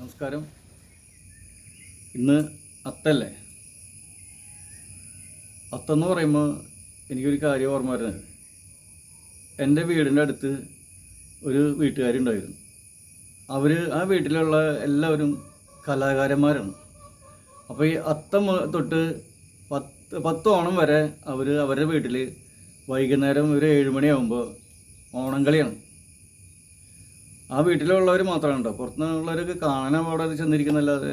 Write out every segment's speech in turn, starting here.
നമസ്കാരം. ഇന്ന് അത്തല്ലേ? അത്തെന്ന് പറയുമ്പോൾ എനിക്കൊരു കാര്യം ഓർമ്മ വരുന്നത്, എൻ്റെ വീടിൻ്റെ അടുത്ത് ഒരു വീട്ടുകാരുണ്ടായിരുന്നു. ആ വീട്ടിലുള്ള എല്ലാവരും കലാകാരന്മാരാണ്. അപ്പോൾ ഈ അത്തം തൊട്ട് 10 ഓണം വരെ അവരുടെ വീട്ടിൽ വൈകുന്നേരം ഒരു 7 മണിയാകുമ്പോൾ ഓണം കളിയാണ്. ആ വീട്ടിലുള്ളവർ മാത്രമാണ് കേട്ടോ, പുറത്തുനിന്നുള്ളവരൊക്കെ കാണാൻ അവിടെ ചെന്നിരിക്കുന്നല്ലാതെ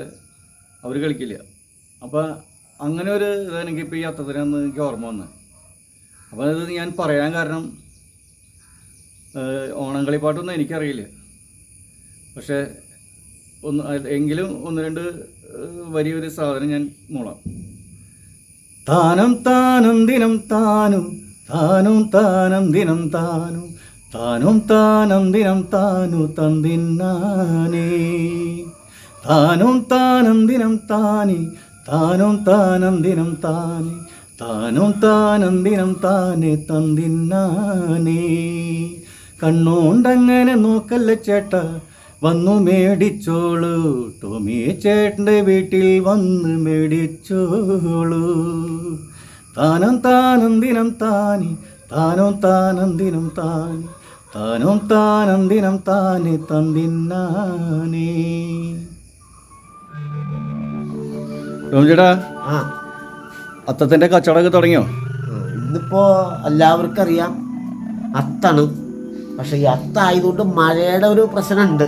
അവർ കളിക്കില്ല. അപ്പോൾ അങ്ങനെ ഒരു ഇതാണ് എനിക്കിപ്പോൾ ഈ അത്തത്തിനന്ന് എനിക്ക് ഓർമ്മ വന്നത്. അപ്പോൾ അത് ഞാൻ പറയാൻ കാരണം, ഓണം കളിപ്പാട്ടൊന്നും എനിക്കറിയില്ല, പക്ഷേ എങ്കിലും ഒന്ന് രണ്ട് വലിയൊരു സാധനം ഞാൻ മൂളാം. താനം താനം ദിനം താനും താനും താനം ദിനം താനും താനും താനം ദിനം താനു തന്തിന്നാനേ താനും താനം ദിനം താനി താനും താനം ദിനം താനി താനും താനം ദിനം താനെ തന്തിന്നാനേ. കണ്ണോണ്ടങ്ങനെ നോക്കല്ല ചേട്ട, വന്നു മേടിച്ചോളൂ, ടോമി ചേട്ടൻ്റെ വീട്ടിൽ വന്ന് മേടിച്ചോളൂ. താനം താനം ദിനം താനി താനും താനം ദിനം താനി താനും താനം ദിനം താനെ തന്തിന്നാനേ. ടോം ചേട്ടാ, അത്തത്തിൻ്റെ കച്ചവടമൊക്കെ തുടങ്ങിയോ? ഇന്നിപ്പോൾ എല്ലാവർക്കും അറിയാം അത്താണ്. പക്ഷെ ഈ അത്തായതുകൊണ്ട് മഴയുടെ ഒരു പ്രശ്നമുണ്ട്.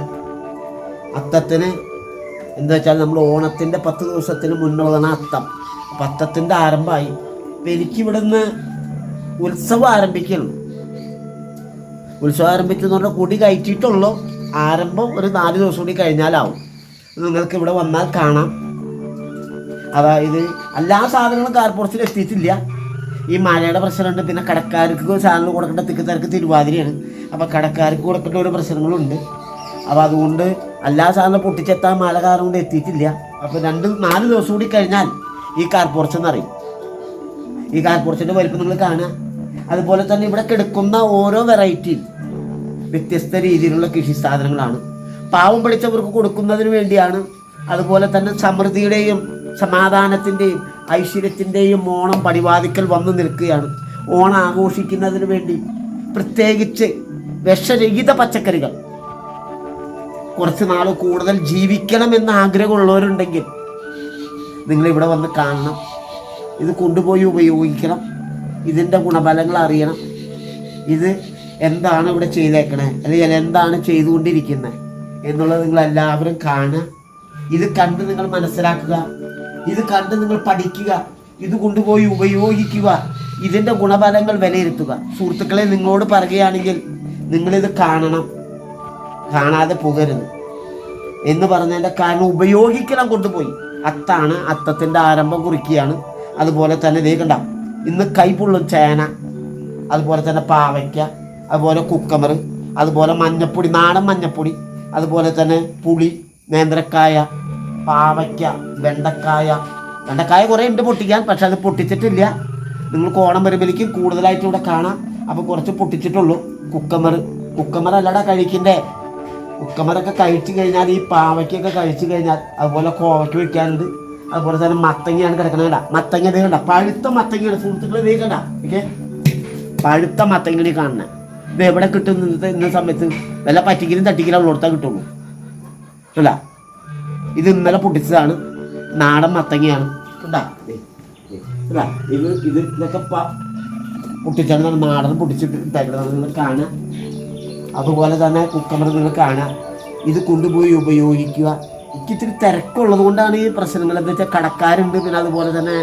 അത്തത്തിന് എന്താ വെച്ചാൽ നമ്മൾ ഓണത്തിൻ്റെ 10 ദിവസത്തിന് മുന്നുള്ളതാണ് അത്തം. അപ്പം അത്തത്തിൻ്റെ ആരംഭമായി. അപ്പം എനിക്കിവിടുന്ന് ഉത്സവം ആരംഭിക്കണം. ഉത്സവം ആരംഭിക്കുന്ന പറഞ്ഞാൽ കൂടി കയറ്റിയിട്ടുള്ളൂ. ആരംഭം ഒരു 4 ദിവസം കൂടി കഴിഞ്ഞാലാവും. നിങ്ങൾക്ക് ഇവിടെ വന്നാൽ കാണാം. അതായത് എല്ലാ സാധനങ്ങളും കാർപോറേഷനിൽ എത്തിയിട്ടില്ല. ഈ മഴയുടെ പ്രശ്നമുണ്ട്. പിന്നെ കടക്കാർക്ക് സാധനങ്ങൾ കൊടുക്കേണ്ട തിരക്ക് തിരുവാതിരയാണ്. അപ്പോൾ കടക്കാർക്ക് കൊടുക്കേണ്ട ഓരോ പ്രശ്നങ്ങളുണ്ട്. അപ്പോൾ അതുകൊണ്ട് എല്ലാ സാധനവും പൊട്ടിച്ചെത്താൻ മഴ കാരണം കൊണ്ട് എത്തിയിട്ടില്ല. അപ്പോൾ 4 ദിവസം കൂടി കഴിഞ്ഞാൽ ഈ കാർപോറേഷൻ എന്നറിയും. ഈ കാർപോറേഷൻ്റെ വലിപ്പം നിങ്ങൾ കാണുക. അതുപോലെ തന്നെ ഇവിടെ കിടക്കുന്ന ഓരോ വെറൈറ്റിയും വ്യത്യസ്ത രീതിയിലുള്ള കൃഷി സാധനങ്ങളാണ്. പാവം പിടിച്ചവർക്ക് കൊടുക്കുന്നതിന് വേണ്ടിയാണ്. അതുപോലെ തന്നെ സമൃദ്ധിയുടെയും സമാധാനത്തിൻ്റെയും ഐശ്വര്യത്തിൻ്റെയും ഓണം പടിവാതിക്കൽ വന്നു നിൽക്കുകയാണ്. ഓണം ആഘോഷിക്കുന്നതിന് വേണ്ടി പ്രത്യേകിച്ച് വിഷരഹിത പച്ചക്കറികൾ കുറച്ച് നാൾ കൂടുതൽ ജീവിക്കണമെന്ന് ആഗ്രഹമുള്ളവരുണ്ടെങ്കിൽ നിങ്ങളിവിടെ വന്ന് കാണണം. ഇത് കൊണ്ടുപോയി ഉപയോഗിക്കണം. ഇതിൻ്റെ ഗുണഫലങ്ങൾ അറിയണം. ഇത് എന്താണ് ഇവിടെ ചെയ്തേക്കണേ, അല്ലെങ്കിൽ എന്താണ് ചെയ്തുകൊണ്ടിരിക്കുന്നത് എന്നുള്ളത് നിങ്ങളെല്ലാവരും കാണുക. ഇത് കണ്ട് നിങ്ങൾ മനസ്സിലാക്കുക. ഇത് കണ്ട് നിങ്ങൾ പഠിക്കുക. ഇത് കൊണ്ടുപോയി ഉപയോഗിക്കുക. ഇതിൻ്റെ ഗുണഫലങ്ങൾ വിലയിരുത്തുക. സുഹൃത്തുക്കളെ, നിങ്ങളോട് പറയുകയാണെങ്കിൽ നിങ്ങളിത് കാണണം, കാണാതെ പോകരുത് എന്ന് പറഞ്ഞതിൻ്റെ കാരണം ഉപയോഗിക്കണം. കൊണ്ടുപോയി അത്താണ്. അത്തത്തിൻ്റെ ആരംഭം കുറിക്കുകയാണ്. അതുപോലെ തന്നെ ഇതേ കണ്ട, ഇന്ന് കൈപ്പുള്ളും ചേന, അതുപോലെ തന്നെ പാവയ്ക്ക, അതുപോലെ കുക്കമർ, അതുപോലെ മഞ്ഞപ്പൊടി, നാടൻ മഞ്ഞപ്പൊടി, അതുപോലെ തന്നെ പുളി, നേന്ത്രക്കായ, പാവയ്ക്ക, വെണ്ടക്കായ കുറേ ഉണ്ട് പൊട്ടിക്കാൻ. പക്ഷെ അത് പൊട്ടിച്ചിട്ടില്ല. നിങ്ങൾക്ക് ഓണം വരുമ്പോഴേക്കും കൂടുതലായിട്ട് ഇവിടെ കാണാം. അപ്പോൾ കുറച്ച് പൊട്ടിച്ചിട്ടുള്ളൂ. കുക്കമർ അല്ലടാ കഴിക്കണ്ടേ. കുക്കമറൊക്കെ കഴിച്ചു കഴിഞ്ഞാൽ, ഈ പാവയ്ക്കൊക്കെ കഴിച്ചു കഴിഞ്ഞാൽ, അതുപോലെ കോവയ്ക്ക് വയ്ക്കാനുണ്ട്. അതുപോലെ തന്നെ മത്തങ്ങയാണ് കിടക്കണത്. കണ്ട മത്തങ്ങ ഇത് കണ്ട, പഴുത്ത മത്തങ്ങയാണ് സുഹൃത്തുക്കളെ. ഇത് കണ്ട, ഓക്കെ, പഴുത്ത മത്തങ്ങയാണ് കാണുന്നത്. ഇത് എവിടെ കിട്ടും? ഇന്ന സമയത്ത് വല്ല പറ്റിക്കലും തട്ടിക്കലും ഉള്ളിടത്താൽ കിട്ടുള്ളൂ. അല്ല, ഇത് ഇന്നലെ പൊട്ടിച്ചതാണ്. നാടൻ മത്തങ്ങയാണ്. കണ്ടാ, അല്ല ഇതൊക്കെ പൊട്ടിച്ചാണ് നാടൻ പൊട്ടിച്ചിട്ട് ഇട്ടേക്കുന്നത്. നിങ്ങൾ കാണുക. അതുപോലെ തന്നെ കുക്കമ്പർ നിങ്ങൾ കാണുക. ഇത് കൊണ്ടുപോയി ഉപയോഗിക്കുക. എനിക്കിത്തിരി തിരക്കുള്ളത് കൊണ്ടാണ് ഈ പ്രശ്നങ്ങൾ. എന്താ വെച്ചാൽ കടക്കാരുണ്ട്, പിന്നെ അതുപോലെ തന്നെ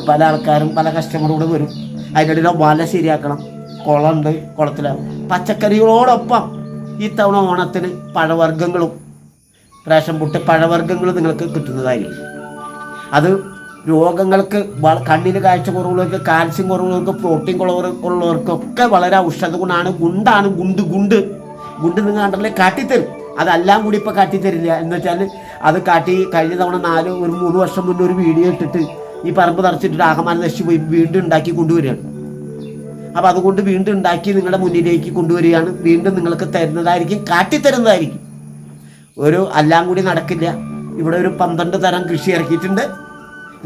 പല ആൾക്കാരും പല കസ്റ്റമറും കൂടെ വരും. അതിനിടയിൽ വല ശരിയാക്കണം. കുളമുണ്ട്, കുളത്തിൽ പച്ചക്കറികളോടൊപ്പം ഈ തവണ ഓണത്തിന് പഴവർഗ്ഗങ്ങളും റേഷൻ പൊട്ട് പഴവർഗ്ഗങ്ങൾ നിങ്ങൾക്ക് കിട്ടുന്നതായിരിക്കും. അത് രോഗങ്ങൾക്ക്, കണ്ണിന് കാഴ്ച കുറവുള്ളവർക്ക്, കാൽസ്യം കുറവുള്ളവർക്ക്, പ്രോട്ടീൻ കുറവുള്ളവർക്കൊക്കെ വളരെ ഔഷധ ഗുണമാണ്. ഗുണ്ട് നിങ്ങൾ കണ്ടല്ലേ കാട്ടിത്തരും. അതെല്ലാം കൂടി ഇപ്പോൾ കാട്ടിത്തരില്ല. എന്ന് വെച്ചാൽ അത് കഴിഞ്ഞ തവണ 3 വർഷം മുന്നേ ഒരു വീഡിയോ ഇട്ടിട്ട് ഈ പറമ്പ് തറച്ചിട്ടിട്ട് ആകമാനം നശിച്ചു പോയി. വീണ്ടും ഉണ്ടാക്കി കൊണ്ടുവരികയാണ്. അപ്പോൾ അതുകൊണ്ട് വീണ്ടും ഉണ്ടാക്കി നിങ്ങളുടെ മുന്നിലേക്ക് കൊണ്ടുവരികയാണ്. വീണ്ടും നിങ്ങൾക്ക് തരുന്നതായിരിക്കും, കാട്ടിത്തരുന്നതായിരിക്കും. എല്ലാം കൂടി നടക്കില്ല. ഇവിടെ ഒരു 12 തരം കൃഷി ഇറക്കിയിട്ടുണ്ട്.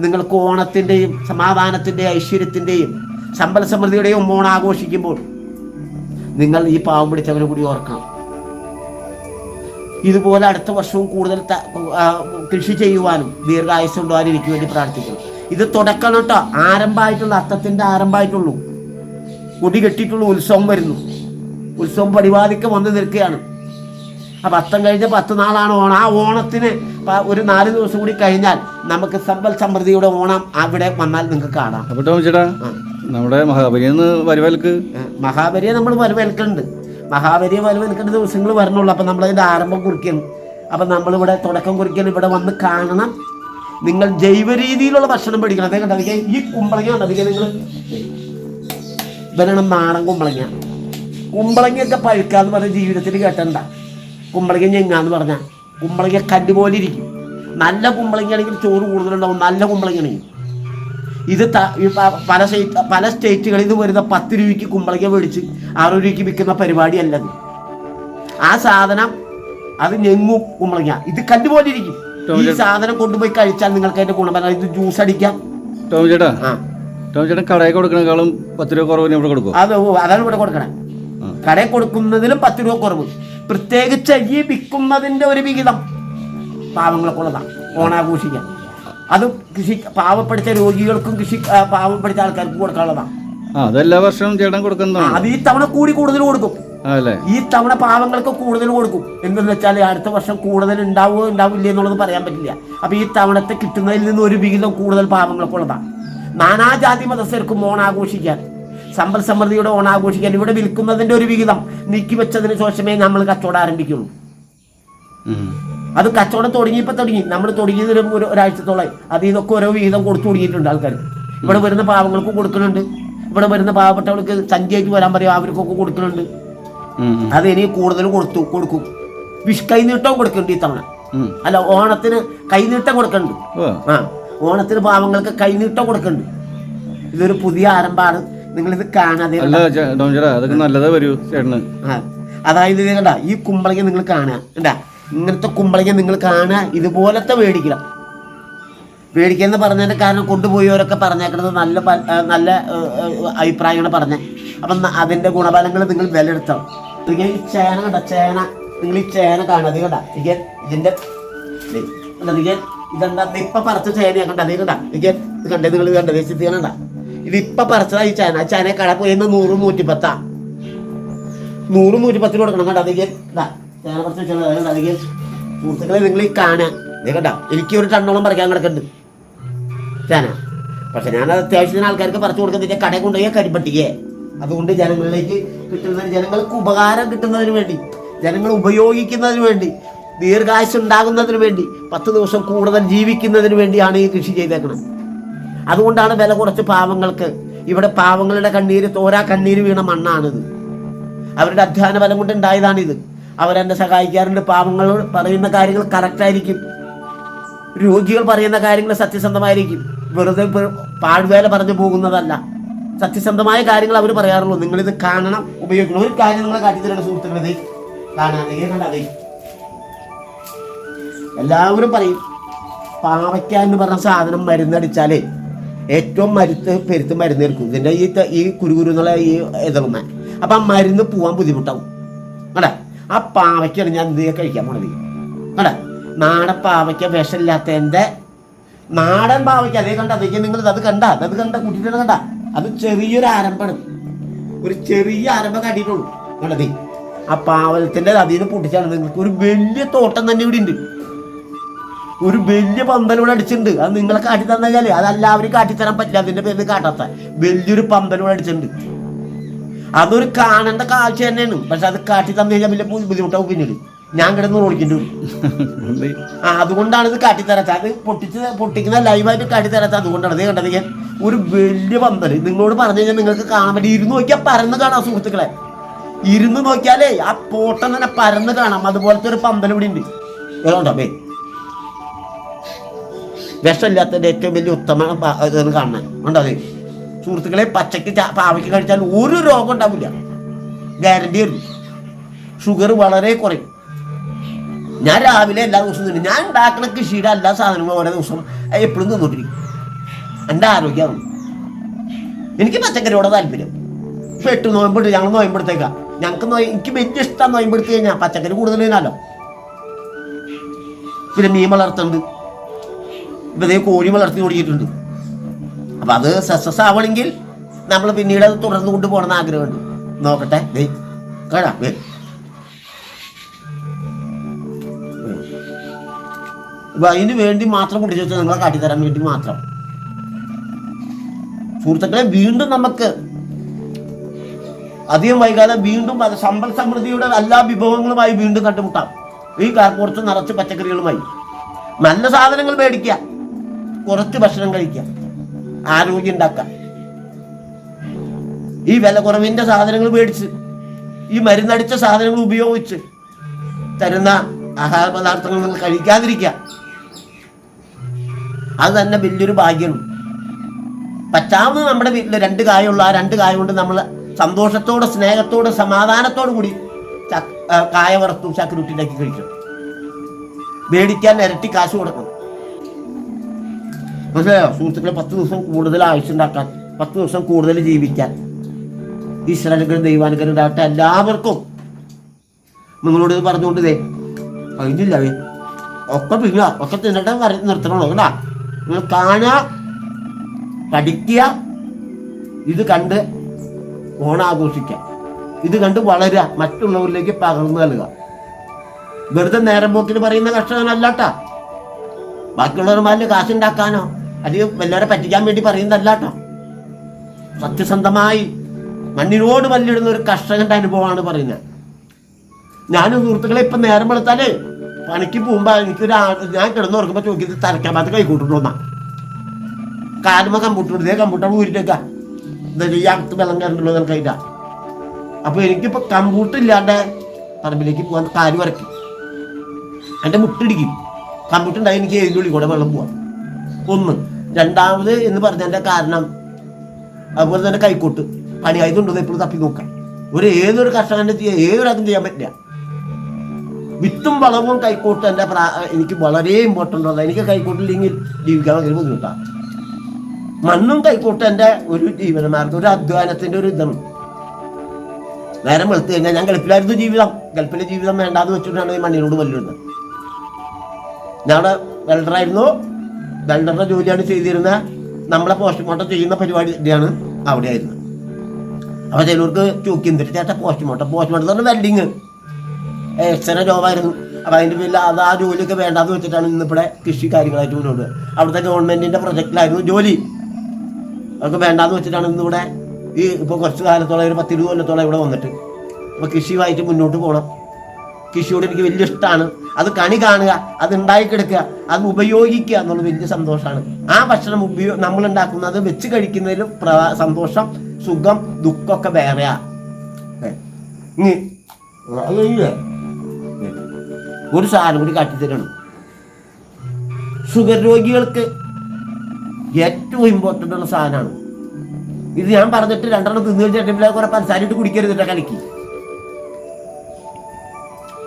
നിങ്ങൾക്ക് ഓണത്തിൻ്റെയും സമാധാനത്തിൻ്റെയും ഐശ്വര്യത്തിൻ്റെയും സമ്പൽ സമൃദ്ധിയുടെയും ഓണം ആഘോഷിക്കുമ്പോൾ നിങ്ങൾ ഈ പാവം പിടിച്ചവനെ കൂടി ഓർക്കണം. ഇതുപോലെ അടുത്ത വർഷവും കൂടുതൽ കൃഷി ചെയ്യുവാനും ദീർഘായുസ്സുണ്ടാകാനും എനിക്ക് വേണ്ടി പ്രാർത്ഥിക്കണം. ഇത് തുടക്കണം കേട്ടോ, ആരംഭമായിട്ടുള്ള അത്തത്തിൻ്റെ ആരംഭമായിട്ടുള്ളൂ. കൊടി കെട്ടിയിട്ടുള്ള ഉത്സവം വരുന്നു. ഉത്സവം പരിപാടിക്ക് വന്ന് നിൽക്കുകയാണ്. അപ്പം അത്തം കഴിഞ്ഞ 10 നാളാണ് ഓണം. ആ ഓണത്തിന് ഒരു 4 ദിവസം കൂടി കഴിഞ്ഞാൽ നമുക്ക് സമ്പൽ സമൃദ്ധിയുടെ ഓണം അവിടെ വന്നാൽ നിങ്ങൾക്ക് കാണാം. അപ്പോൾ ടോം ചേട്ടാ, നമ്മുടെ മഹാബലിയെ നമ്മൾ വരവേൽക്കുന്നുണ്ട്. മഹാബലിയെ വരവേൽക്കേണ്ട ദിവസങ്ങൾ വരണുള്ളൂ. അപ്പം നമ്മളതിൻ്റെ ആരംഭം കുറിക്കണം. അപ്പം നമ്മളിവിടെ തുടക്കം കുറിക്കണം. ഇവിടെ വന്ന് കാണണം. നിങ്ങൾ ജൈവ രീതിയിലുള്ള ഭക്ഷണം പഠിക്കണം. അതേ കണ്ടതിക്ക് ഈ കുമ്പളങ്ങ കണ്ടതിക്ക് നിങ്ങൾ ഇവരാണ് നാടൻ കുമ്പളങ്ങ. കുമ്പളങ്ങയൊക്കെ പഴുക്കാന്ന് പറഞ്ഞ ജീവിതത്തിൽ കേട്ടണ്ട. കുമ്പളങ്ങ ഞെങ്ങാന്ന് പറഞ്ഞാൽ കുമ്പളങ്ങ കല്ല് പോലെ ഇരിക്കും. നല്ല കുമ്പളങ്ങയാണെങ്കിൽ ചോറ് കൂടുതലുണ്ടാവും. നല്ല കുമ്പളങ്ങയാണെങ്കിൽ ഇത് പല സ്റ്റേറ്റുകളിൽ നിന്ന് വരുന്ന 10 രൂപയ്ക്ക് കുമ്പളങ്ങ മേടിച്ച് 6 രൂപയ്ക്ക് വിൽക്കുന്ന പരിപാടിയല്ലത്. ആ സാധനം അത് ഞെങ്ങും കുമ്പളങ്ങ. ഇത് കല്ല് പോലെ ഇരിക്കും. ഈ സാധനം കൊണ്ടുപോയി കഴിച്ചാൽ നിങ്ങൾക്ക് അതിന്റെ ഗുണം പറഞ്ഞാൽ ഇത് ജ്യൂസ് അടിക്കാം. ടോം ചേട്ടൻ കടയിൽ കൊടുക്കണേക്കാളും 10 രൂപ കുറവ് ഇവിടെ കൊടുക്കും. അതാണ് ഇവിടെ കൊടുക്കണേ. കടയിൽ കൊടുക്കുന്നതിലും 10 രൂപ കുറവ്. പ്രത്യേകിച്ച് ഈ വിൽക്കുന്നതിന്റെ ഒരു വിഹിതം പാവങ്ങളൊക്കെ ഉള്ളതാണ് ഓണാഘോഷിക്കാൻ. അത് പാവപ്പെടുത്ത രോഗികൾക്കും പാവപ്പെടുത്ത ആൾക്കാർക്കും കൊടുക്കാനുള്ളതാണ്. അതെല്ലാ വർഷവും ചേട്ടൻ കൊടുക്കുന്നതാണ്. അത് ഈ തവണ കൂടുതൽ കൊടുക്കും. ഈ തവണ പാവങ്ങൾക്ക് കൂടുതൽ കൊടുക്കും. എന്തെന്ന് വെച്ചാൽ അടുത്ത വർഷം കൂടുതൽ ഉണ്ടാവില്ല എന്നുള്ളത് പറയാൻ പറ്റില്ല. അപ്പൊ ഈ തവണത്തെ കിട്ടുന്നതിൽ നിന്ന് ഒരു വിഹിതം കൂടുതൽ പാവങ്ങൾക്ക് ഉള്ളതാണ്. നാനാജാതി മതസ്ഥർക്കും ഓണാഘോഷിക്കാൻ, സമ്പൽ സമൃദ്ധിയുടെ ഓണാഘോഷിക്കാൻ ഇവിടെ വിൽക്കുന്നതിന്റെ ഒരു വിഹിതം നീക്കി വെച്ചതിന് ശേഷമേ നമ്മൾ കച്ചവടം ആരംഭിക്കുള്ളൂ. അത് കച്ചവടം തുടങ്ങി നമ്മൾ തുടങ്ങിയതിന് ഒരാഴ്ചത്തോളം അതിൽ നിന്നൊക്കെ ഓരോ വിഹിതം കൊടുത്തു തുടങ്ങിയിട്ടുണ്ട് ആൾക്കാർ. ഇവിടെ വരുന്ന പാവങ്ങൾക്ക് കൊടുക്കുന്നുണ്ട്. ഇവിടെ വരുന്ന പാവപ്പെട്ടവർക്ക് സന്ധ്യയ്ക്ക് വരാൻ പറയും, അവർക്കൊക്കെ കൊടുക്കുന്നുണ്ട്. അത് ഇനി കൂടുതൽ കൊടുക്കും. കൈനീട്ടവും കൊടുക്കുന്നുണ്ട് ഈ തവണ. അല്ല, ഓണത്തിന് കൈനീട്ടം കൊടുക്കുന്നുണ്ട്. ഓണത്തിന് പാവങ്ങൾക്ക് കൈനീട്ടം കൊടുക്കുന്നുണ്ട്. ഇതൊരു പുതിയ ആരംഭമാണ്. നിങ്ങളിത് കാണാതെ അതായത് ഇത് കണ്ട ഈ കുമ്പളങ്ങ നിങ്ങൾ കാണുക. കണ്ടാ ഇങ്ങനത്തെ കുമ്പളങ്ങ നിങ്ങൾ കാണുക. ഇതുപോലത്തെ മേടിക്കണം എന്ന് പറഞ്ഞതിന്റെ കാരണം കൊണ്ടുപോയവരൊക്കെ പറഞ്ഞേക്കുന്നത് നല്ല അഭിപ്രായമാണ് പറഞ്ഞത്. അപ്പം അതിന്റെ ഗുണഫലങ്ങൾ നിങ്ങൾ വിലയിരുത്തണം. ഈ ചേന കണ്ട ചേന, നിങ്ങൾ ഈ ചേന കാണാതെ കണ്ട ഇതിന്റെ ഇതെന്താ ഇപ്പൊ പറിച്ച ചേനയാ കണ്ട. അതേ കണ്ട ഇത് കണ്ടേ നിങ്ങൾ കണ്ടത് കണ്ട. ഇത് ഇപ്പൊ പറിച്ചതാ ഈ ചേന. ചേന കട പോയി 100, 110 100, 110 കൊടുക്കണം. കണ്ട അതേ ചേന പറിച്ച അതേ സുഹൃത്തുക്കളെ നിങ്ങൾ ഈ കാണാൻ കണ്ട. എനിക്ക് 1 ടണ്ണോളം പറിക്കാൻ കിടക്കുന്നുണ്ട് ചേന. പക്ഷെ ഞാനത് അത്യാവശ്യത്തിന് ആൾക്കാർക്ക് പറിച്ചു കൊടുക്കുന്നില്ല. കടയിൽ കൊണ്ടുപോയി കരിപ്പട്ടിക്കേ. അതുകൊണ്ട് ജനങ്ങളിലേക്ക് ജനങ്ങൾക്ക് ഉപകാരം കിട്ടുന്നതിന് വേണ്ടി, ജനങ്ങൾ ഉപയോഗിക്കുന്നതിന് വേണ്ടി, ദീർഘായുസ് ഉണ്ടാകുന്നതിന് വേണ്ടി, 10 ദിവസം കൂടുതൽ ജീവിക്കുന്നതിന് വേണ്ടിയാണ് ഈ കൃഷി ചെയ്തേക്കുന്നത്. അതുകൊണ്ടാണ് വില കുറച്ച് പാവങ്ങൾക്ക്. ഇവിടെ പാവങ്ങളുടെ തോരാ കണ്ണീര് വീണ മണ്ണാണിത്. അവരുടെ അധ്വാന ബലം കൊണ്ട് ഉണ്ടായതാണിത്. അവരെന്നെ സഹായിക്കാറുണ്ട്. പാവങ്ങൾ പറയുന്ന കാര്യങ്ങൾ കറക്റ്റായിരിക്കും. രോഗികൾ പറയുന്ന കാര്യങ്ങൾ സത്യസന്ധമായിരിക്കും. വെറുതെ പാഴ്വേല പറഞ്ഞു പോകുന്നതല്ല. സത്യസന്ധമായ കാര്യങ്ങൾ അവർ പറയാറുള്ളൂ. നിങ്ങളിത് കാണണം, ഉപയോഗിക്കണം. ഒരു കാര്യം നിങ്ങളെ കാട്ടിത്തരേണ്ട സുഹൃത്തുക്കളെ കാണാതെ എല്ലാവരും പറയും പാവയ്ക്ക എന്ന് പറഞ്ഞ സാധനം മരുന്നടിച്ചാലേ ഏറ്റവും പെരുത്ത് മരുന്ന് എടുക്കും. ഇതിൻ്റെ ഈ കുരുകുരു എന്നുള്ള ഈ എതിർന്ന അപ്പം ആ മരുന്ന് പോവാൻ ബുദ്ധിമുട്ടാവും. അല്ലേ? ആ പാവയ്ക്കാണ് ഞാൻ എന്ത് കഴിക്കാൻ പോണത്. അല്ലേ? നാടൻ പാവയ്ക്ക വിഷമില്ലാത്തതിൻ്റെ നാടൻ പാവയ്ക്ക. അതേ കണ്ട അതേ നിങ്ങൾ അത് കണ്ട കൂട്ടിയിട്ടാണ് കണ്ട. അത് ചെറിയൊരു ആരംഭമാണ്. ഒരു ചെറിയ ആരംഭം കാട്ടിയിട്ടുള്ളൂ. കണ്ടതേ ആ പാവലത്തിൻ്റെ അതിൽ നിന്ന് പൊട്ടിച്ചാണ്. നിങ്ങൾക്ക് ഒരു വലിയ തോട്ടം തന്നെ ഇവിടെ ഉണ്ട്. ഒരു വലിയ പന്തലൂടെ അടിച്ചിട്ടുണ്ട്. അത് നിങ്ങളെ കാട്ടി തന്നാൽ അതെല്ലാവരും കാട്ടിത്തരാൻ പറ്റില്ല. അതിൻ്റെ പേരിൽ കാട്ടാത്ത വലിയൊരു പന്തലൂടെ അടിച്ചിട്ടുണ്ട്. അതൊരു കാണേണ്ട കാഴ്ച തന്നെയാണ്. പക്ഷെ അത് കാട്ടി തന്നു കഴിഞ്ഞാൽ വലിയ ബുദ്ധിമുട്ടാവും. പിന്നീട് ഞാൻ കിടന്ന് ഓടിക്കേണ്ടി വരും. അതുകൊണ്ടാണ് ഇത് കാട്ടിത്തരാത്ത. അത് പൊട്ടിക്കുന്ന ലൈവായിട്ട് കാട്ടിത്തരാത്ത. അതുകൊണ്ടാണ് ഇത് കണ്ടത്. ഞാൻ ഒരു വലിയ പന്തൽ നിങ്ങളോട് പറഞ്ഞു കഴിഞ്ഞാൽ നിങ്ങൾക്ക് കാണാൻ പറ്റും. ഇരുന്ന് നോക്കിയാൽ പരന്ന് കാണാം സുഹൃത്തുക്കളെ. ഇരുന്ന് നോക്കിയാലേ ആ പോട്ടം തന്നെ പരന്ന് കാണാം. അതുപോലത്തെ ഒരു പന്തൽ ഇവിടെ ഉണ്ട്. കേട്ടോ വിഷമില്ലാത്തതിൻ്റെ ഏറ്റവും വലിയ ഉത്തമ ഇതെന്ന് കാണാൻ ഉണ്ടത് സുഹൃത്തുക്കളെ. പച്ചക്ക് പാവയ്ക്ക് കഴിച്ചാൽ ഒരു രോഗം ഉണ്ടാവില്ല. ഗ്യാരണ്ടി വരും. ഷുഗർ വളരെ കുറയും. ഞാൻ രാവിലെ എല്ലാ ദിവസവും തിന്നും. ഞാൻ ഉണ്ടാക്കുന്ന കൃഷിയുടെ എല്ലാ സാധനങ്ങളും ഓരോ ദിവസം എപ്പോഴും തിന്നോണ്ടിരിക്കും. എൻ്റെ ആരോഗ്യമാണ്. എനിക്ക് പച്ചക്കറിയോടെ താല്പര്യം. ഇപ്പം 8 നോയമ്പെടുത്ത് ഞങ്ങൾ നോയമ്പെടുത്തേക്കാം. എനിക്ക് വലിയ ഇഷ്ടം നോയമ്പെടുത്ത് കഴിഞ്ഞാൽ പച്ചക്കറി കൂടുതൽ തിന്നാലോ. പിന്നെ മീൻ വളർത്തുന്നുണ്ട്, ഇപ്പം ഇതേ കോഴി വളർത്തി ഓടിയിട്ടുണ്ട്. അപ്പം അത് സക്സസ് ആവണമെങ്കിൽ നമ്മൾ പിന്നീട് അത് തുടർന്ന് കൊണ്ടുപോകണമെന്ന് ആഗ്രഹമുണ്ട്. നോക്കട്ടെ, കാണാം. അതിന് വേണ്ടി മാത്രം കുടിച്ചു വെച്ചാൽ നിങ്ങളെ കാട്ടിത്തരാൻ വേണ്ടി മാത്രം. സുഹൃത്തുക്കളെ, വീണ്ടും നമുക്ക് അധികം വൈകാതെ വീണ്ടും സമ്പൽ സമൃദ്ധിയുടെ എല്ലാ വിഭവങ്ങളുമായി വീണ്ടും കണ്ടുമുട്ടാം. ഈ കുറച്ച് നിറച്ച് പച്ചക്കറികളുമായി നല്ല സാധനങ്ങൾ മേടിക്കുക, കുറച്ച് ഭക്ഷണം കഴിക്കുക, ആരോഗ്യം ഉണ്ടാക്കുക. ഈ വില കുറവിൻ്റെ സാധനങ്ങൾ മേടിച്ച് ഈ മരുന്നടിച്ച സാധനങ്ങൾ ഉപയോഗിച്ച് തരുന്ന ആഹാര പദാർത്ഥങ്ങൾ നിങ്ങൾ കഴിക്കാതിരിക്കുക. അത് തന്നെ വലിയൊരു ഭാഗ്യമാണ്. പറ്റാവുന്നത് നമ്മുടെ വീട്ടിൽ 2 കായുള്ള ആ 2 കായ കൊണ്ട് നമ്മൾ സന്തോഷത്തോടെ, സ്നേഹത്തോടെ, സമാധാനത്തോടു കൂടി കായ വറുത്തും ചക്കരുട്ടിണ്ടാക്കി കഴിക്കും. മേടിക്കാൻ ഇരട്ടി കാശ് കൊടുക്കണം. മനസ്സിലായോ സുഹൃത്തുക്കളെ? 10 ദിവസം കൂടുതൽ ആയുസ്സുണ്ടാക്കാൻ, 10 ദിവസം കൂടുതൽ ജീവിക്കാൻ ഈശ്വരാനുഗ്രഹം, ദൈവാനുഗ്രഹം ഉണ്ടാകട്ടെ എല്ലാവർക്കും. നിങ്ങളോട് ഇത് പറഞ്ഞുകൊണ്ട് കഴിഞ്ഞില്ല, ഒക്കെ പിന്നെ ഒക്കെ തിന്നിട്ട് നിർത്തണമല്ലോ കേട്ടാ. നിങ്ങൾ കാണുക, പഠിക്കുക, ഇത് കണ്ട് ഓണാഘോഷിക്കുക, ഇത് കണ്ട് വളരുക, മറ്റുള്ളവരിലേക്ക് പകർന്നു നൽകുക. വെറുതെ നേരം പോക്കിന് പറയുന്ന കർഷകനല്ലാട്ടാ. ബാക്കിയുള്ളവന്മാരിൽ കാശുണ്ടാക്കാനോ അല്ലെങ്കിൽ വല്ലവരെ പറ്റിക്കാൻ വേണ്ടി പറയുന്നതല്ലാട്ടോ. സത്യസന്ധമായി മണ്ണിനോട് മല്ലിടുന്ന ഒരു കർഷകന്റെ അനുഭവമാണ് പറയുന്നത്. ഞാനും സുഹൃത്തുക്കളെ ഇപ്പം നേരം വെളുത്താല് പണിക്ക് പോകുമ്പോൾ ഞാൻ കിടന്നുറക്കുമ്പോൾ ചോദിക്കുന്നത് തരക്കാൻ ഭാഗത്ത് കൈക്കൂട്ടുണ്ടോന്നാ. കാലുമ കമ്പ്യൂട്ടർ ഊരിട്ടേക്ക ഈ അകത്ത് വെള്ളം കയറുന്നുണ്ടോ എന്ന് കഴിയില്ല. അപ്പോൾ എനിക്കിപ്പോൾ കമ്പ്യൂട്ടർ ഇല്ലാണ്ട് പറമ്പിലേക്ക് പോകാൻ കാല് വരയ്ക്കും, എൻ്റെ മുട്ടിടിക്കും. കമ്പ്യൂട്ടർ ഉണ്ടായി എനിക്ക് ഏതിനുള്ളിൽ കൂടെ വെള്ളം പോവാം. ഒന്ന്. രണ്ടാമത് എന്ന് പറഞ്ഞതിൻ്റെ കാരണം അതുപോലെ തന്നെ കൈക്കോട്ട് പണിയായതുണ്ടോ എപ്പോഴും തപ്പി നോക്കാം. ഏതൊരു കർഷകൻ്റെ ഏതൊരാൾക്കും ചെയ്യാൻ പറ്റില്ല. വിത്തും വളവും കൈക്കോട്ട് എൻ്റെ എനിക്ക് വളരെ ഇമ്പോർട്ടൻ്റ് ആണ്. എനിക്ക് കൈക്കോട്ടില്ലെങ്കിൽ ജീവിക്കാൻ ഭയങ്കര ബുദ്ധിമുട്ടാണ്. മണ്ണും കൈക്കോട്ട് എൻ്റെ ഒരു ജീവനമാർഗം, ഒരു അധ്വാനത്തിൻ്റെ ഒരു ഇതാണ്. നേരം വെളുത്ത് കഴിഞ്ഞാൽ ഞാൻ ഗൾഫിലായിരുന്നു ജീവിതം. ഗൾഫിലെ ജീവിതം വേണ്ടാന്ന് വെച്ചിട്ടാണ് ഈ മണ്ണിനോട് വല്ലിടുന്നത്. ഞങ്ങളുടെ വെൽഡറായിരുന്നു, വെൽഡറുടെ ജോലിയാണ് ചെയ്തിരുന്നത്. നമ്മളെ പോസ്റ്റ്മോർട്ടം ചെയ്യുന്ന പരിപാടിയാണ് അവിടെ ആയിരുന്നു. അപ്പോൾ ചിലർക്ക് ചോക്കിന്തിട്ട് ചേട്ടാ പോസ്റ്റ്മോർട്ടം തന്നെ വെൽഡിങ് എക്സ്റേ ജോബായിരുന്നു. അപ്പോൾ അതിൻ്റെ പേരിൽ ആ ജോലിയൊക്കെ വേണ്ടാന്ന് വെച്ചിട്ടാണ് ഇന്നിവിടെ കൃഷി കാര്യങ്ങളായിട്ട് മുന്നോട്ട്. അവിടുത്തെ ഗവൺമെൻറ്റിൻ്റെ പ്രൊജക്റ്റിലായിരുന്നു ജോലി. അതൊക്കെ വേണ്ടാന്ന് വെച്ചിട്ടാണ് ഇന്നിവിടെ ഇപ്പോൾ കുറച്ച് കാലത്തോളം, ഒരു 10-20 കൊല്ലത്തോളം ഇവിടെ വന്നിട്ട് അപ്പോൾ കൃഷിയുമായിട്ട് മുന്നോട്ട് പോകണം. കൃഷിയോട് എനിക്ക് വലിയ ഇഷ്ടമാണ്. അത് കണി കാണുക, അത് ഉണ്ടാക്കിയെടുക്കുക, അത് ഉപയോഗിക്കുക എന്നുള്ളത് വലിയ സന്തോഷമാണ്. ആ ഭക്ഷണം നമ്മളുണ്ടാക്കുന്നത് വെച്ച് കഴിക്കുന്നതിലും സന്തോഷം, സുഖം, ദുഃഖമൊക്കെ വേറെയാ. ഒരു സാധനം കൂടി കാട്ടിത്തരണം. ഷുഗർ രോഗികൾക്ക് ഏറ്റവും ഇമ്പോർട്ടൻ്റ് ഉള്ള സാധനമാണ് ഇത്. ഞാൻ പറഞ്ഞിട്ട് 2 തിന്നു കഴിഞ്ഞിട്ട് കുറെ പഞ്ചസാരയിട്ട് കുടിക്കരുതിട്ട കളിക്ക്.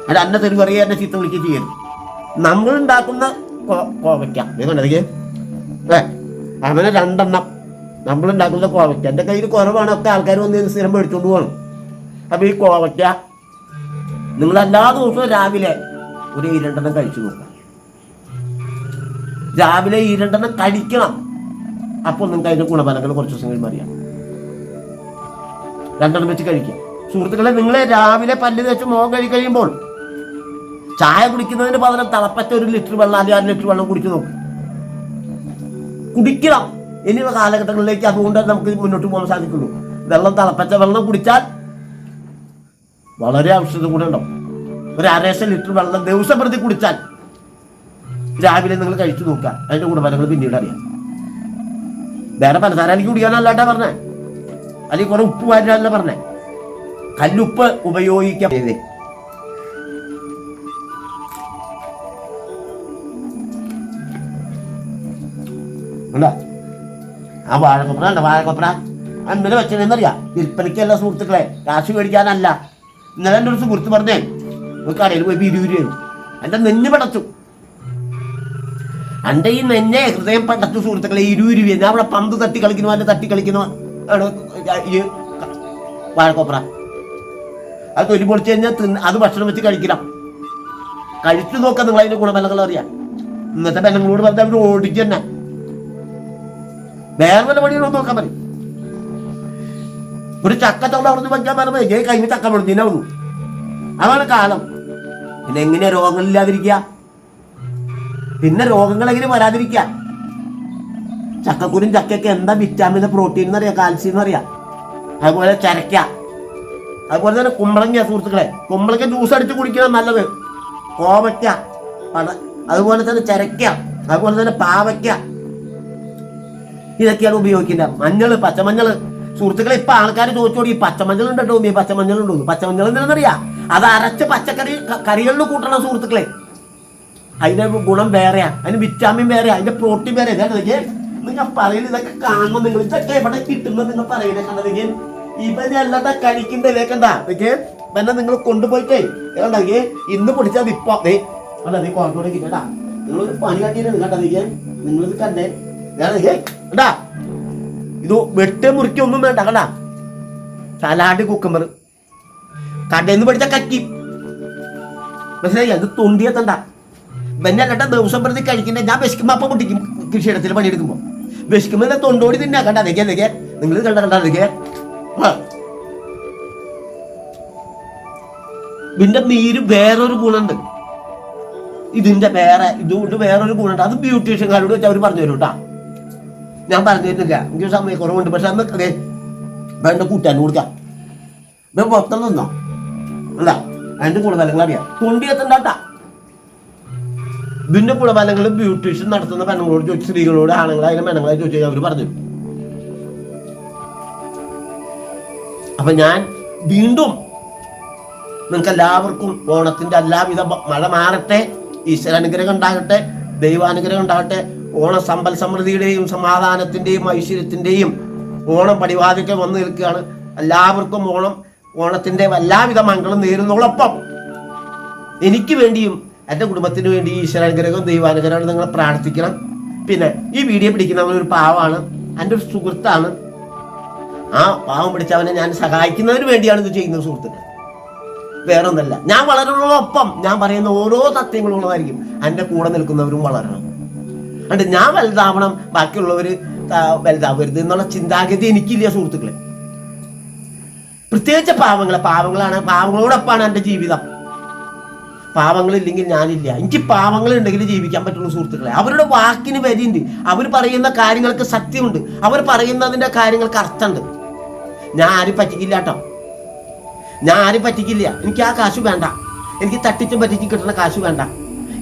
അത് അന്ന തെരുവ് പറയുക, എന്നെ ചീത്ത വിളിക്കുകയും ചെയ്യരുത്. നമ്മളുണ്ടാക്കുന്ന കോവയ്ക്ക കണ്ടതേ അങ്ങനെ 2 നമ്മളുണ്ടാക്കുന്ന കോവയ്ക്ക എൻ്റെ കയ്യിൽ കുറവാണ്. ഒക്കെ ആൾക്കാർ വന്ന് സ്ഥിരം മേടിച്ചുകൊണ്ട് പോകണം. അപ്പോൾ ഈ കോവയ്ക്ക നിങ്ങൾ എല്ലാ ദിവസവും രാവിലെ ഒരു 2 കഴിച്ചു നോക്കാം. രാവിലെ 2 കഴിക്കണം. അപ്പോൾ നിങ്ങൾക്ക് അതിൻ്റെ ഗുണഫലങ്ങൾ കുറച്ച് ദിവസം കഴിയുമ്പോൾ അറിയാം. 2 വെച്ച് കഴിക്കുക. സുഹൃത്തുക്കളെ, നിങ്ങൾ രാവിലെ പല്ല് തേച്ച് മുഖം കഴിയുമ്പോൾ ചായ കുടിക്കുന്നതിന് പകരം തിളപ്പറ്റ 1 ലിറ്റർ വെള്ളം അല്ലെങ്കിൽ 1 ലിറ്റർ വെള്ളം കുടിച്ചു നോക്കും. കുടിക്കണം. ഇനിയുള്ള കാലഘട്ടങ്ങളിലേക്ക് അതുകൊണ്ട് നമുക്ക് മുന്നോട്ട് പോകാൻ സാധിക്കുള്ളൂ. തിളപ്പറ്റ വെള്ളം കുടിച്ചാൽ വളരെ ഔഷധം കൂടെ ഉണ്ടാവും. ഒരു 1.5 ലിറ്റർ വെള്ളം ദിവസം പ്രതി കുടിച്ചാൽ രാവിലെ നിങ്ങൾ കഴിച്ചു നോക്കുക. അതിൻ്റെ ഗുണഫലങ്ങൾ പിന്നീട് അറിയാം. വേറെ പഞ്ചസാര എനിക്ക് കുടിക്കാനല്ലാട്ടാ പറഞ്ഞേ, അല്ലെങ്കിൽ കുറെ ഉപ്പ് മാറ്റാനല്ല പറഞ്ഞേ. കല്ലുപ്പ് ഉപയോഗിക്കാം. ആ വാഴക്കൊപ്ര ഉണ്ട്, വാഴക്കൊപ്ര ഇന്നലെ വെച്ചതെന്നറിയാം. വിൽപ്പനയ്ക്കല്ല സുഹൃത്തുക്കളെ, കാശ് മേടിക്കാനല്ല. ഇന്നലെ എൻ്റെ ഒരു സുഹൃത്ത് പറഞ്ഞേ, ഒരു കടയിൽ പോയി 20 രൂപ. എൻ്റെ നെഞ്ഞ് പടച്ചു. എൻ്റെ ഈ നെഞ്ഞെ ഹൃദയം പടച്ചു സുഹൃത്തുക്കളെ. ഇരുവരുവി ഞാൻ അവിടെ പന്ത് തട്ടി കളിക്കുന്നു, അതിൻ്റെ തട്ടി കളിക്കുന്നു ഈ വാഴക്കൊപ്ര. അത് തൊലി പൊളിച്ച് കഴിഞ്ഞാൽ അത് ഭക്ഷണം വെച്ച് കഴിക്കണം. കഴിച്ചു നോക്കാം, നിങ്ങൾ അതിൻ്റെ ഗുണഫലങ്ങൾ അറിയാം. ഇന്നത്തെ ബലങ്ങളോട് പറഞ്ഞാൽ അവർ ഓടിച്ചു തന്നെ. വേറെ വല്ല പണികളോ നോക്കാൻ പറയും. ഒരു ചക്കത്തോടെ അവിടെ നിന്ന് വയ്ക്കാൻ പറഞ്ഞേ കഴിഞ്ഞ ചക്ക പൊളിച്ചിനാവുന്നു. അതാണ് കാലം. പിന്നെ എങ്ങനെയാ രോഗങ്ങളില്ലാതിരിക്കുക? പിന്നെ രോഗങ്ങൾ എങ്ങനെ വരാതിരിക്കുക? ചക്കക്കുരും ചക്കയൊക്കെ എന്താ വിറ്റാമിൻ, പ്രോട്ടീൻ എന്നറിയാം, കാൽസ്യം എന്നറിയാം. അതുപോലെ ചരക്ക, അതുപോലെ തന്നെ കുമ്പളങ്ങ സുഹൃത്തുക്കളെ. കുമ്പളങ്ങ ജ്യൂസ് അടിച്ച് കുടിക്കണം നല്ലത്. കോവയ്ക്ക, അതുപോലെ തന്നെ ചരക്ക, അതുപോലെ തന്നെ പാവയ്ക്ക, ഇതൊക്കെയാണ് ഉപയോഗിക്കുന്നത്. മഞ്ഞള്, പച്ചമഞ്ഞള് സുഹൃത്തുക്കളെ. ഇപ്പൊ ആൾക്കാർ ചോദിച്ചോടി ഈ പച്ചമഞ്ഞൾ ഉണ്ടോ, ഈ പച്ചമഞ്ഞൾ ഉണ്ടോ? പച്ചമഞ്ഞൾ എന്താണെന്നറിയാം? അത് അരച്ച് കറികളിൽ കൂട്ടണം സുഹൃത്തുക്കളെ. അതിന്റെ ഗുണം വേറെയാ, അതിന് വിറ്റാമിൻ വേറെയാ, അതിന്റെ പ്രോട്ടീൻ വേറെ. നിങ്ങൾ പറയുന്നത് ഇതൊക്കെ കാണുമ്പോൾ നിങ്ങൾ ഇതൊക്കെ എവിടെ കിട്ടുന്നത് നിങ്ങൾ പറയുന്നത് കണ്ടതെങ്കിൽ ഇവനെല്ലാതെ കഴിക്കുന്നതേ കണ്ട പിന്നെ നിങ്ങൾ കൊണ്ടുപോയിട്ടേ കണ്ടെങ്കിൽ ഇന്ന് പൊടിച്ചാൽ ഇപ്പൊ അല്ല നീ കോട്ടോടെ കിട്ടാ. നിങ്ങളൊരു പണി കാട്ടിയാണ് കണ്ടതെങ്കിൽ നിങ്ങളിത് കണ്ടേ കണ്ടാ. ഇത് വെട്ട് മുറിക്കൊന്നും വേണ്ട കണ്ടാ. സലാഡ്, കുക്കുമ്പർ കടയിൽ നിന്ന് പഠിച്ച കക്കി മനസ്സിലായി. അത് തൊണ്ടിയെത്തണ്ട. ബെന്നല്ലാട്ട ദിവസം പ്രതി കഴിക്കണ്ടേ. ഞാൻ വിശക്കുമ്പോ അപ്പം പൊട്ടിക്കും. കൃഷിയിടത്തിൽ പണിയെടുക്കുമ്പോ വിശക്കുമ്പോ എന്നെ തൊണ്ടോടി തിന്നാ കണ്ട. അതൊക്കെ നിങ്ങൾ കണ്ട അതൊക്കെ ഇതിന്റെ നീര് വേറൊരു ഗുണമുണ്ട്. ഇതിന്റെ ഇതുകൊണ്ട് വേറൊരു ഗുണമുണ്ട്. അത് ബ്യൂട്ടീഷ്യൻകാരോട് വെച്ച് അവർ പറഞ്ഞു തരും കേട്ടാ. ഞാൻ പറഞ്ഞു തരുന്നില്ല, എനിക്ക് സമയം കുറവുണ്ട്. പക്ഷെ അന്ന് അതെ വേണ്ട കൂട്ടാൻ കൊടുക്കാം. ഞാൻ മൊത്തം നിന്നോ അല്ല അതിന്റെ ഗുണഫലങ്ങൾ അറിയാം. തൊണ്ടി എത്തണ്ടാട്ടാ. ഇതിന്റെ ഗുണഫലങ്ങൾ ബ്യൂട്ടീഷ്യൻ നടത്തുന്ന പെണ്ണുങ്ങളോട് ചോദിച്ചു, സ്ത്രീകളോട്, ആണുങ്ങളായാലും പെണ്ണുങ്ങളായി ചോദിച്ചാൽ അവർ പറഞ്ഞു. അപ്പൊ ഞാൻ വീണ്ടും നിങ്ങൾക്ക് എല്ലാവർക്കും ഓണത്തിന്റെ എല്ലാവിധ മഴ മാറട്ടെ, ഈശ്വരാനുഗ്രഹം ഉണ്ടാകട്ടെ, ദൈവാനുഗ്രഹം ഉണ്ടാകട്ടെ. ഓണ സമ്പൽ സമൃദ്ധിയുടെയും സമാധാനത്തിന്റെയും ഐശ്വര്യത്തിന്റെയും ഓണം പടിവാതിക്കെ വന്നു നിൽക്കുകയാണ്. എല്ലാവർക്കും ഓണത്തിന്റെ എല്ലാവിധ മംഗളം നേരുന്നതോടൊപ്പം എനിക്ക് വേണ്ടിയും എൻ്റെ കുടുംബത്തിന് വേണ്ടി ഈശ്വരാനുഗ്രഹവും ദൈവാനുഗ്രഹവും നിങ്ങൾ പ്രാർത്ഥിക്കണം. പിന്നെ ഈ വീഡിയോ പിടിക്കുന്നവനൊരു പാവമാണ്, എൻ്റെ ഒരു സുഹൃത്താണ്. ആ പാവം പിടിച്ചവനെ ഞാൻ സഹായിക്കുന്നതിന് വേണ്ടിയാണ് ഇത് ചെയ്യുന്നത് സുഹൃത്തുക്കൾ, വേറൊന്നല്ല. ഞാൻ വളരുന്നതോടൊപ്പം ഞാൻ പറയുന്ന ഓരോ സത്യങ്ങളും ഉള്ളതായിരിക്കും. എൻ്റെ കൂടെ നിൽക്കുന്നവരും വളരണം. അതുകൊണ്ട് ഞാൻ വലുതാവണം, ബാക്കിയുള്ളവർ വലുതാവരുത് എന്നുള്ള ചിന്താഗതി എനിക്കില്ല സുഹൃത്തുക്കളെ. പ്രത്യേകിച്ച് പാവങ്ങളോടൊപ്പമാണ് എൻ്റെ ജീവിതം. പാവങ്ങളില്ലെങ്കിൽ ഞാനില്ല. എനിക്ക് പാവങ്ങൾ ഉണ്ടെങ്കിൽ ജീവിക്കാൻ പറ്റുള്ളൂ സുഹൃത്തുക്കളെ. അവരുടെ വാക്കിന് വരിയുണ്ട്, അവർ പറയുന്ന കാര്യങ്ങൾക്ക് സത്യമുണ്ട്, അവർ പറയുന്നതിൻ്റെ കാര്യങ്ങൾക്ക് അർത്ഥമുണ്ട്. ഞാൻ ആരും പറ്റിക്കില്ല കേട്ടോ, ഞാൻ ആരും പറ്റിക്കില്ല. എനിക്ക് ആ കാശ് വേണ്ട, എനിക്ക് തട്ടിച്ചും പറ്റിച്ചും കിട്ടുന്ന കാശ് വേണ്ട.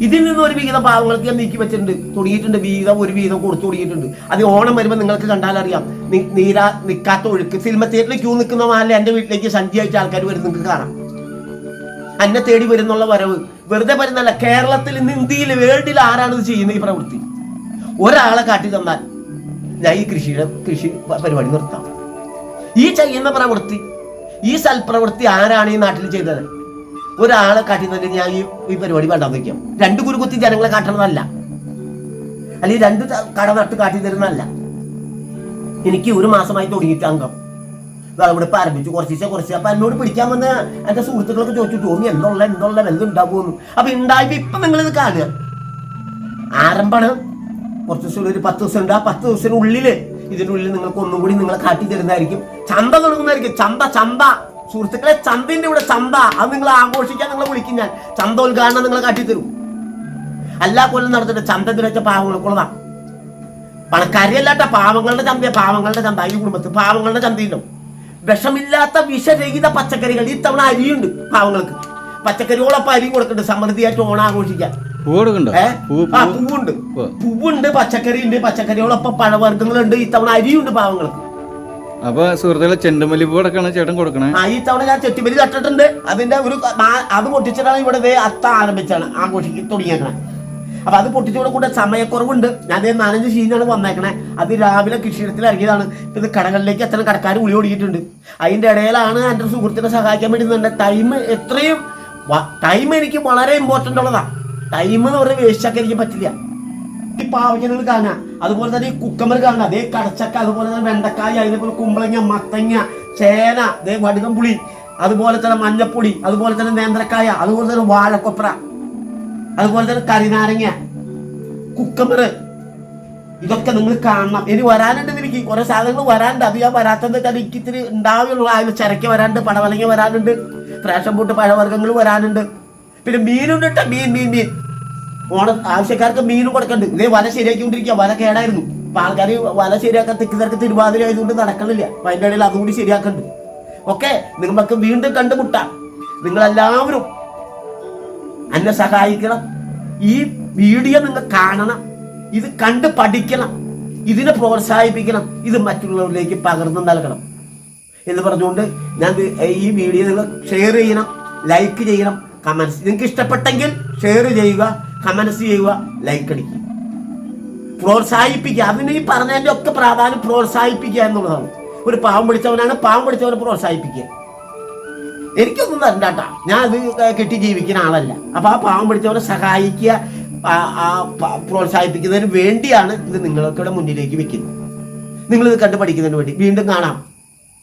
ഇതിൽ നിന്ന് ഒരു വിഹിതം പാവങ്ങൾക്ക് ഞാൻ നീക്കി വെച്ചിട്ടുണ്ട്, തുടങ്ങിയിട്ടുണ്ട്. ഒരു വീതം കൊടുത്തു തുടങ്ങിയിട്ടുണ്ട്. അത് ഓണം വരുമ്പോൾ നിങ്ങൾക്ക് കണ്ടാലറിയാം. നിൽക്കാത്ത ഒഴുക്ക്. സിനിമ തിയേറ്ററിൽ ക്യൂ നിൽക്കുന്ന മാലിൽ എൻ്റെ വീട്ടിലേക്ക് സഞ്ചി അയച്ച ആൾക്കാർ വരും, നിങ്ങൾക്ക് കാണാം. എന്നെ തേടി വരുന്നുള്ള വരവ് വെറുതെ വരുന്നല്ല. കേരളത്തിൽ ഇന്ന് ഇന്ത്യയിൽ വേൾഡിൽ ആരാണ് ഇത് ചെയ്യുന്നത് ഈ പ്രവൃത്തി? ഒരാളെ കാട്ടി തന്നാൽ ഞാൻ ഈ കൃഷി പരിപാടി നിർത്താം. ഈ ചെയ്യുന്ന പ്രവൃത്തി, ഈ സൽപ്രവൃത്തി ആരാണ് ഈ നാട്ടിൽ ചെയ്തത്? ഒരാളെ കാട്ടി തന്നെ ഞാൻ ഈ പരിപാടി വേണ്ടാന്ന് വയ്ക്കാം. 2 കുരുകുത്തി ജനങ്ങളെ കാട്ടണതല്ല, അല്ലെങ്കിൽ 2 കട നട്ട് കാട്ടി തരുന്നതല്ല. എനിക്ക് 1 മാസമായി തുടങ്ങിയിട്ട് അംഗം വിളവെടുപ്പ് ആരംഭിച്ചു. കുറച്ച് അപ്പൊ എന്നോട് പിടിക്കാൻ വന്ന എന്റെ സുഹൃത്തുക്കളൊക്കെ ചോദിച്ചു, തോന്നി എന്തുണ്ടാകുമെന്ന്. അപ്പൊ ഉണ്ടായപ്പോ ഇപ്പൊ നിങ്ങളിത് കാണുക. ആരംഭമാണ്. കുറച്ച് ദിവസം ഒരു 10 ദിവസം ഉണ്ട്. ആ 10 ദിവസത്തിനുള്ളില് ഇതിൻ്റെ ഉള്ളിൽ നിങ്ങൾക്ക് ഒന്നും കൂടി നിങ്ങളെ കാട്ടി തരുന്നതായിരിക്കും. ചന്ത തുടങ്ങുന്നതായിരിക്കും. ചന്ത സുഹൃത്തുക്കളെ, ചന്തന്റെ ഇവിടെ ചന്ത. അത് നിങ്ങൾ ആഘോഷിക്കാൻ നിങ്ങളെ വിളിക്കും ഞാൻ. ചന്തോദ്ഘാടനം നിങ്ങളെ കാട്ടിത്തരും. എല്ലാ കൊല്ലം നടത്തിട്ട് ചന്ത വെച്ച പാവങ്ങൾക്കുള്ളതാണ്. പണക്കാരിയല്ലാട്ട, പാവങ്ങളുടെ ചന്ത. ഈ കുടുംബത്തിൽ പാവങ്ങളുടെ ചന്തയില്ലോ വിഷമില്ലാത്ത വിഷരഹിത പച്ചക്കറികൾ. ഇത്തവണ അരിയുണ്ട് പാവങ്ങൾക്ക്. പച്ചക്കറികളൊപ്പം അരിയും കൊടുക്കുന്നുണ്ട് സമൃദ്ധിയായിട്ട് ഓണം ആഘോഷിക്കാൻ. പൂവുണ്ട്, പച്ചക്കറി ഉണ്ട്. പച്ചക്കറികളൊപ്പം പഴവർഗ്ഗങ്ങളുണ്ട്. ഇത്തവണ അരിയുണ്ട് പാവങ്ങൾക്ക്. അപ്പൊ സുഹൃത്തുക്കളെ, ചെണ്ടുമല്ലിപ്പൂടൊക്കെയാണ് ചേട്ടൻ കൊടുക്കണേ. ഈ തവണ ഞാൻ ചെട്ടിമല്ലി തട്ടിട്ടുണ്ട്. അതിന്റെ അത് പൊട്ടിച്ചിട്ടാണ് ഇവിടെ അത്ത ആരംഭിച്ചാണ് ആഘോഷിക്കാൻ തുടങ്ങിയേക്കണേ. അപ്പൊ അത് പൊട്ടിച്ചോടെ കൂടെ സമയക്കുറവുണ്ട്. ഞാൻ 4-5 ശീനാണ് വന്നേക്കണേ. അത് രാവിലെ കൃഷിയിടത്തിൽ ഇറങ്ങിയതാണ്. ഇത് കടകളിലേക്ക് എത്ര കടക്കാർ ഉളി ഓടിയിട്ടുണ്ട്. അതിന്റെ ഇടയിലാണ് എൻ്റെ സുഹൃത്തിനെ സഹായിക്കാൻ വേണ്ടി ടൈം എനിക്ക് വളരെ ഇമ്പോർട്ടൻ്റ് ഉള്ളതാ. ടൈം എന്ന് പറഞ്ഞാൽ വേസ്റ്റാക്കാൻ എനിക്ക് പറ്റില്ല. ഈ പാവയ്ക്കകൾ കാണുക, അതുപോലെ തന്നെ ഈ കുക്കമ്പർ കാണുക, അതേ കടച്ചക്ക, അതുപോലെ തന്നെ വെണ്ടക്കായ, അതിനെപ്പോലെ കുമ്പളങ്ങ, മത്തങ്ങ, ചേന, അതേ വടുകംപുളി, അതുപോലെ തന്നെ മഞ്ഞപ്പൊടി, അതുപോലെ തന്നെ നേന്ത്രക്കായ, അതുപോലെ തന്നെ വാഴക്കൊപ്ര, അതുപോലെ തന്നെ കരിനാരങ്ങ, കുക്കമ്പർ, ഇതൊക്കെ നിങ്ങൾ കാണണം. ഇനി വരാനുണ്ട്, എനിക്ക് കുറെ സാധനങ്ങൾ വരാനുണ്ട്. അത് ഞാൻ വരാത്തത് എനിക്ക് ഇത്തിരി ഉണ്ടാവുള്ളൂ. അതിന് ചിരക്ക വരാനുണ്ട്, പടവലങ്ങ വരാനുണ്ട്, ഫ്രാഷൻ ഫുഡ് പഴവർഗ്ഗങ്ങൾ വരാനുണ്ട്. പിന്നെ മീനുണ്ട് കേട്ടോ, മീൻ ഓണം ആവശ്യക്കാർക്ക് മീനും കൊടുക്കണ്ട്. ഇതേ വല ശരിയാക്കിക്കൊണ്ടിരിക്കുക, വല കേടായിരുന്നു. അപ്പൊ ആൾക്കാർ വല ശരിയാക്കാൻ തിരക്ക് തിരുവാതിര ആയതുകൊണ്ട് നടക്കണില്ല. അപ്പൊ അതിൻ്റെ ഇടയിൽ അതുകൂടി ശരിയാക്കണ്ട്. ഓക്കെ, നിങ്ങൾക്ക് വീണ്ടും കണ്ടുമുട്ടാം. നിങ്ങളെല്ലാവരും എന്നെ സഹായിക്കണം. ഈ വീഡിയോ നിങ്ങൾ കാണണം, ഇത് കണ്ട് പഠിക്കണം, ഇതിനെ പ്രോത്സാഹിപ്പിക്കണം, ഇത് മറ്റുള്ളവരിലേക്ക് പകർന്നു നൽകണം എന്ന് പറഞ്ഞുകൊണ്ട് ഞാൻ ഈ വീഡിയോ നിങ്ങൾ ഷെയർ ചെയ്യണം, ലൈക്ക് ചെയ്യണം, കമൻസ്. നിങ്ങൾക്ക് ഇഷ്ടപ്പെട്ടെങ്കിൽ ഷെയർ ചെയ്യുക, കമൻസ് ചെയ്യുക, ലൈക്ക് അടിക്കുക, പ്രോത്സാഹിപ്പിക്കുക. അതിന് ഈ പറഞ്ഞതിൻ്റെ ഒക്കെ പ്രാധാന്യം പ്രോത്സാഹിപ്പിക്കുക എന്നുള്ളതാണ്. ഒരു പാവം പിടിച്ചവനാണ്, പാവം പിടിച്ചവനെ പ്രോത്സാഹിപ്പിക്കുക. എനിക്കൊന്നും തരണ്ടാട്ടാ, ഞാൻ അത് കെട്ടി ജീവിക്കുന്ന ആളല്ല. അപ്പൊ ആ പാവം പിടിച്ചവനെ സഹായിക്കുക, പ്രോത്സാഹിപ്പിക്കുന്നതിന് വേണ്ടിയാണ് ഇത് നിങ്ങൾക്കിവിടെ മുന്നിലേക്ക് വെക്കുന്നത്. നിങ്ങളിത് കണ്ട് പഠിക്കുന്നതിന് വേണ്ടി. വീണ്ടും കാണാം.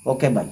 Okay, by.